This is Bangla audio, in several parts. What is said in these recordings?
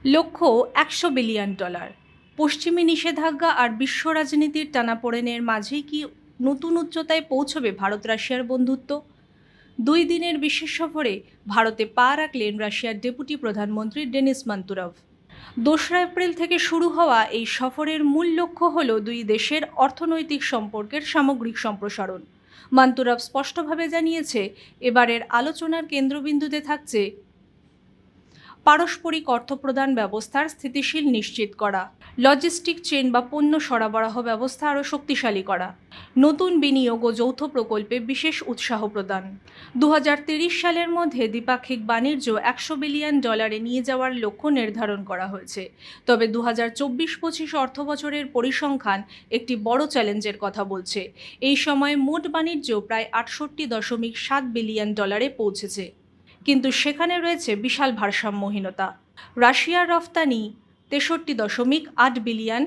লক্ষ্য $100 বিলিয়ন। পশ্চিমী নিষেধাজ্ঞা আর বিশ্ব রাজনীতির টানাপোড়েনের মাঝেই কি নতুন উচ্চতায় পৌঁছবে ভারত রাশিয়ার বন্ধুত্ব? 2 দিনের বিশেষ সফরে ভারতে পা রাখলেন রাশিয়ার ডেপুটি প্রধানমন্ত্রী ডেনিস মান্তুরভ। 2রা এপ্রিল থেকে শুরু হওয়া এই সফরের মূল লক্ষ্য হল দুই দেশের অর্থনৈতিক সম্পর্কের সামগ্রিক সম্প্রসারণ। মান্তুরভ স্পষ্টভাবে জানিয়েছে, এবারের আলোচনার কেন্দ্রবিন্দুতে থাকছে পারস্পরিক অর্থপ্রদান ব্যবস্থার স্থিতিশীল নিশ্চিত করা, লজিস্টিক চেইন বা পণ্য সরবরাহ ব্যবস্থা আরও শক্তিশালী করা, নতুন বিনিয়োগ ও যৌথ প্রকল্পে বিশেষ উৎসাহ প্রদান। 2030 সালের মধ্যে দ্বিপাক্ষিক বাণিজ্য $100 বিলিয়ন নিয়ে যাওয়ার লক্ষ্য নির্ধারণ করা হয়েছে। তবে 2024-25 অর্থবছরের পরিসংখ্যান একটি বড় চ্যালেঞ্জের কথা বলছে। এই সময়ে মোট বাণিজ্য প্রায় $68.7 বিলিয়ন পৌঁছেছে, কিন্তু সেখানে রয়েছে বিশাল ভারসাম্যহীনতা। রাশিয়ার রফতানি $63.8 বিলিয়ন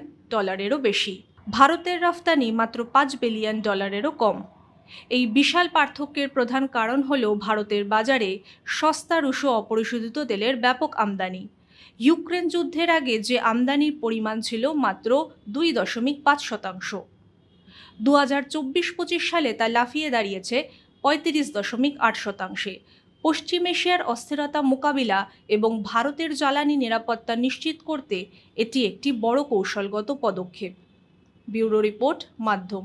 বেশি, ভারতের রফতানি মাত্র $5 বিলিয়ন কম। এই বিশাল পার্থক্যের প্রধান কারণ হল ভারতের বাজারে সস্তা রুশো অপরিশোধিত তেলের ব্যাপক আমদানি। ইউক্রেন যুদ্ধের আগে যে আমদানির পরিমাণ ছিল মাত্র 2.5%, 2024-25 সালে তা লাফিয়ে দাঁড়িয়েছে 35.8%। পশ্চিম এশিয়ার অস্থিরতা মোকাবিলা এবং ভারতের জ্বালানি নিরাপত্তা নিশ্চিত করতে এটি একটি বড় কৌশলগত পদক্ষেপ। ব্যুরো রিপোর্ট, মাধ্যম।